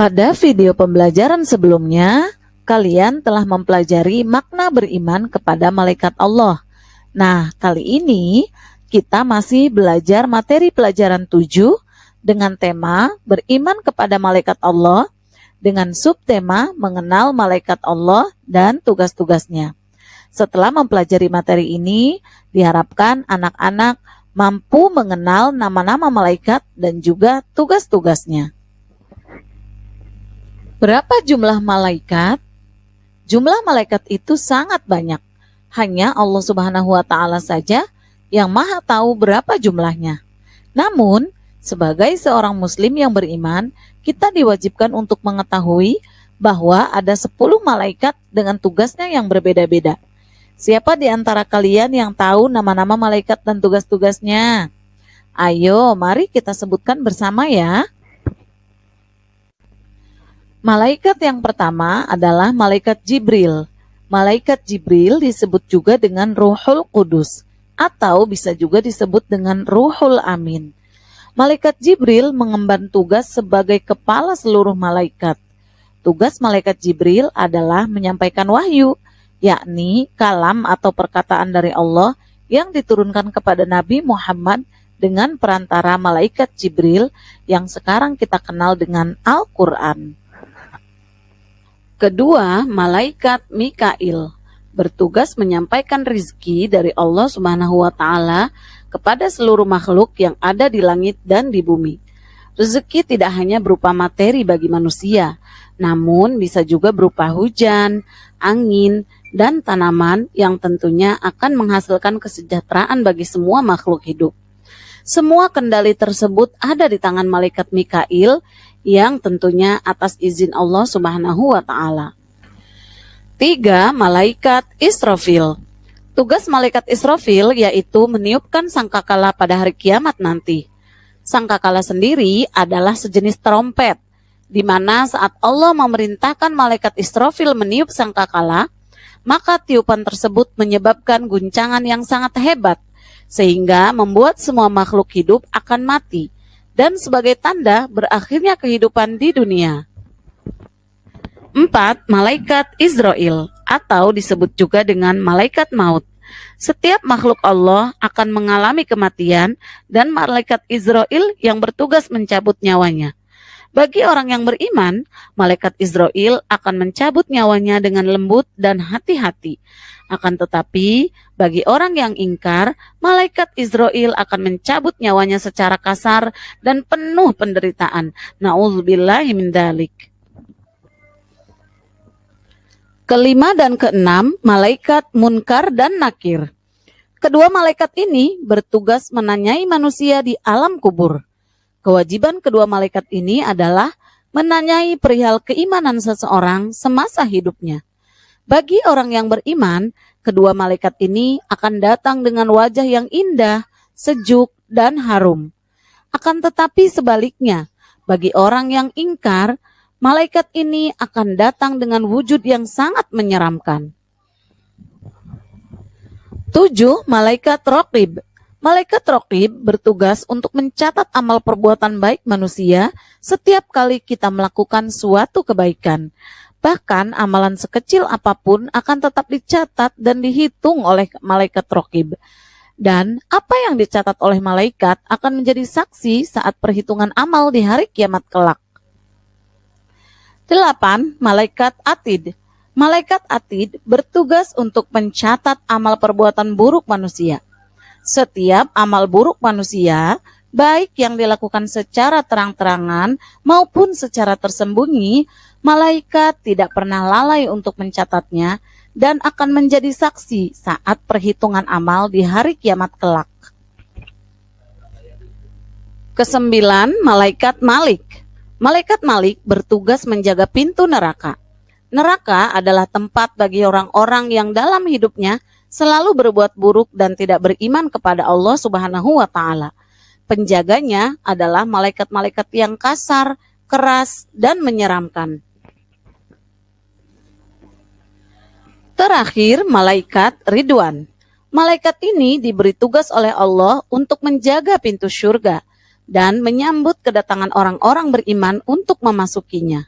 Pada video pembelajaran sebelumnya, kalian telah mempelajari makna beriman kepada malaikat Allah. Nah, kali ini kita masih belajar materi pelajaran 7 dengan tema beriman kepada malaikat Allah dengan subtema mengenal malaikat Allah dan tugas-tugasnya. Setelah mempelajari materi ini, diharapkan anak-anak mampu mengenal nama-nama malaikat dan juga tugas-tugasnya. Berapa jumlah malaikat? Jumlah malaikat itu sangat banyak. Hanya Allah Subhanahu wa Ta'ala saja yang Maha tahu berapa jumlahnya. Namun, sebagai seorang Muslim yang beriman, kita diwajibkan untuk mengetahui bahwa ada 10 malaikat dengan tugasnya yang berbeda-beda. Siapa di antara kalian yang tahu nama-nama malaikat dan tugas-tugasnya? Ayo, mari kita sebutkan bersama ya. Malaikat yang pertama adalah malaikat Jibril. Malaikat Jibril disebut juga dengan Ruhul Qudus atau bisa juga disebut dengan Ruhul Amin. Malaikat Jibril mengemban tugas sebagai kepala seluruh malaikat. Tugas malaikat Jibril adalah menyampaikan wahyu, yakni kalam atau perkataan dari Allah yang diturunkan kepada Nabi Muhammad dengan perantara malaikat Jibril yang sekarang kita kenal dengan Al-Quran. Kedua, malaikat Mikail bertugas menyampaikan rizki dari Allah Subhanahu wa Ta'ala kepada seluruh makhluk yang ada di langit dan di bumi. Rezeki tidak hanya berupa materi bagi manusia, namun bisa juga berupa hujan, angin, dan tanaman yang tentunya akan menghasilkan kesejahteraan bagi semua makhluk hidup. Semua kendali tersebut ada di tangan malaikat Mikail yang tentunya atas izin Allah Subhanahu wa Ta'ala. 3. Malaikat Israfil. Tugas malaikat Israfil yaitu meniupkan sangkakala pada hari kiamat nanti. Sangkakala sendiri adalah sejenis trompet, di mana saat Allah memerintahkan malaikat Israfil meniup sangkakala, maka tiupan tersebut menyebabkan guncangan yang sangat hebat, sehingga membuat semua makhluk hidup akan mati, dan sebagai tanda berakhirnya kehidupan di dunia. 4. Malaikat Izrail atau disebut juga dengan malaikat maut. Setiap makhluk Allah akan mengalami kematian dan malaikat Izrail yang bertugas mencabut nyawanya. Bagi orang yang beriman, malaikat Izrail akan mencabut nyawanya dengan lembut dan hati-hati. Akan tetapi, bagi orang yang ingkar, malaikat Izrail akan mencabut nyawanya secara kasar dan penuh penderitaan. Na'udzubillahi min dzalik. Kelima dan keenam, malaikat Munkar dan Nakir. Kedua malaikat ini bertugas menanyai manusia di alam kubur. Kewajiban kedua malaikat ini adalah menanyai perihal keimanan seseorang semasa hidupnya. Bagi orang yang beriman, kedua malaikat ini akan datang dengan wajah yang indah, sejuk, dan harum. Akan tetapi sebaliknya, bagi orang yang ingkar, malaikat ini akan datang dengan wujud yang sangat menyeramkan. 7. Malaikat Raqib. Malaikat Raqib bertugas untuk mencatat amal perbuatan baik manusia setiap kali kita melakukan suatu kebaikan. Bahkan amalan sekecil apapun akan tetap dicatat dan dihitung oleh malaikat Raqib. Dan apa yang dicatat oleh malaikat akan menjadi saksi saat perhitungan amal di hari kiamat kelak. 8. Malaikat Atid. Malaikat Atid bertugas untuk mencatat amal perbuatan buruk manusia. Setiap amal buruk manusia, baik yang dilakukan secara terang-terangan maupun secara tersembunyi, malaikat tidak pernah lalai untuk mencatatnya dan akan menjadi saksi saat perhitungan amal di hari kiamat kelak. Kesembilan, malaikat Malik. Malaikat Malik bertugas menjaga pintu neraka. Neraka adalah tempat bagi orang-orang yang dalam hidupnya selalu berbuat buruk dan tidak beriman kepada Allah Subhanahu wa Ta'ala. Penjaganya adalah malaikat-malaikat yang kasar, keras, dan menyeramkan. Terakhir, malaikat Ridwan. Malaikat ini diberi tugas oleh Allah untuk menjaga pintu surga. dan menyambut kedatangan orang-orang beriman untuk memasukinya.